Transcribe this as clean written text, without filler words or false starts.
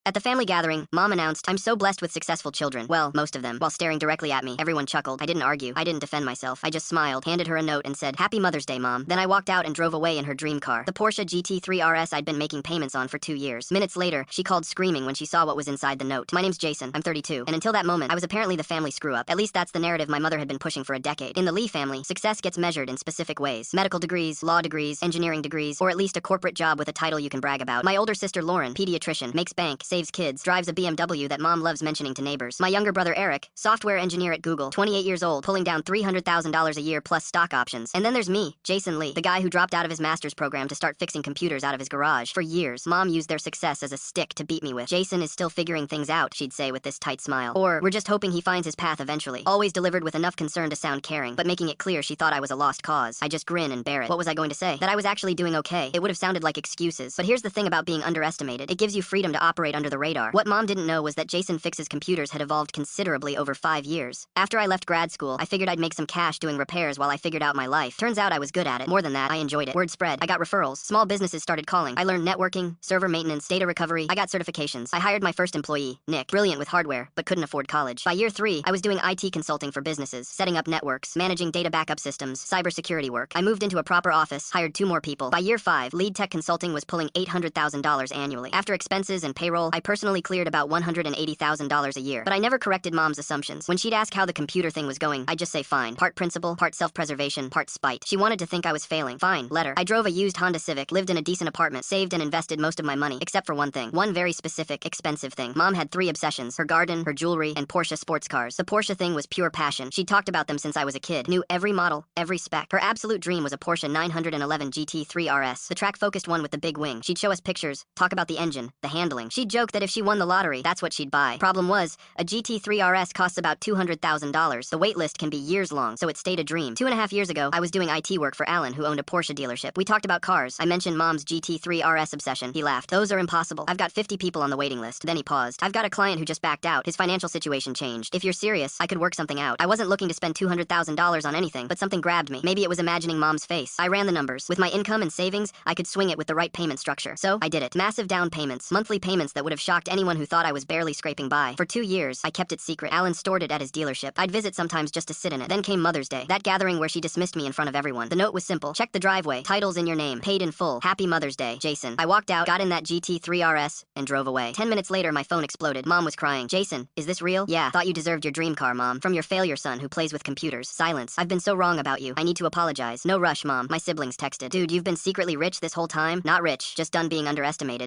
At the family gathering, Mom announced, "I'm so blessed with successful children." Well, most of them. While staring directly at me, everyone chuckled. I didn't argue. I didn't defend myself. I just smiled, handed her a note, and said, "Happy Mother's Day, Mom." Then I walked out and drove away in her dream car, the Porsche GT3 RS I'd been making payments on for 2 years. Minutes later, she called screaming when she saw what was inside the note. "My name's Jason. I'm 32. And until that moment, I was apparently the family screw-up. At least that's the narrative my mother had been pushing for a decade. In the Lee family, success gets measured in specific ways. Medical degrees, law degrees, engineering degrees, or at least a corporate job with a title you can brag about. My older sister Lauren, pediatrician, makes bank, saves kids, drives a BMW that Mom loves mentioning to neighbors. My younger brother Eric, software engineer at Google, 28 years old, pulling down $300,000 a year plus stock options. And then there's me, Jason Lee, the guy who dropped out of his master's program to start fixing computers out of his garage. For years, Mom used their success as a stick to beat me with. "Jason is still figuring things out," she'd say with this tight smile. Or, "We're just hoping he finds his path eventually." Always delivered with enough concern to sound caring, but making it clear she thought I was a lost cause. I just grin and bear it. What was I going to say? That I was actually doing okay. It would have sounded like excuses. But here's the thing about being underestimated. It gives you freedom to operate under the radar. What Mom didn't know was that Jason Fixes Computers had evolved considerably over 5 years. After I left grad school, I figured I'd make some cash doing repairs while I figured out my life. Turns out I was good at it. More than that, I enjoyed it. Word spread. I got referrals. Small businesses started calling. I learned networking, server maintenance, data recovery. I got certifications. I hired my first employee, Nick, brilliant with hardware, but couldn't afford college. By year 3, I was doing IT consulting for businesses, setting up networks, managing data backup systems, cybersecurity work. I moved into a proper office, hired 2 more people. By year 5, lead tech consulting was pulling $800,000 annually. After expenses and payroll, I personally cleared about $180,000 a year. But I never corrected Mom's assumptions. When she'd ask how the computer thing was going, I'd just say fine. Part principle, part self-preservation, part spite. She wanted to think I was failing. Fine, let her. I drove a used Honda Civic, lived in a decent apartment, saved and invested most of my money, except for one thing. One very specific, expensive thing. Mom had 3 obsessions: her garden, her jewelry, and Porsche sports cars. The Porsche thing was pure passion. She'd talked about them since I was a kid, knew every model, every spec. Her absolute dream was a Porsche 911 GT3 RS, the track-focused one with the big wing. She'd show us pictures, talk about the engine, the handling. She'd joke that if she won the lottery, that's what she'd buy. Problem was, a GT3 RS costs about $200,000. The wait list can be years long, so it stayed a dream. 2.5 years ago, I was doing IT work for Alan, who owned a Porsche dealership. We talked about cars. I mentioned Mom's GT3 RS obsession. He laughed. "Those are impossible. I've got 50 people on the waiting list." Then he paused. "I've got a client who just backed out. His financial situation changed. If you're serious, I could work something out." I wasn't looking to spend $200,000 on anything, but something grabbed me. Maybe it was imagining Mom's face. I ran the numbers. With my income and savings, I could swing it with the right payment structure. So, I did it. Massive down payments, monthly payments that would have shocked anyone who thought I was barely scraping by. For 2 years, I kept it secret. Alan stored it at his dealership. I'd visit sometimes just to sit in it. Then came Mother's Day, that gathering where she dismissed me in front of everyone. The note was simple: "Check the driveway. Titles in your name. Paid in full. Happy Mother's Day, Jason." I walked out, got in that GT3 RS, and drove away. 10 minutes later, my phone exploded. Mom was crying. "Jason, is this real?" "Yeah, thought you deserved your dream car, Mom. From your failure son who plays with computers." Silence. "I've been so wrong about you. I need to apologize." "No rush, Mom." My siblings texted. "Dude, you've been secretly rich this whole time?" "Not rich, just done being underestimated."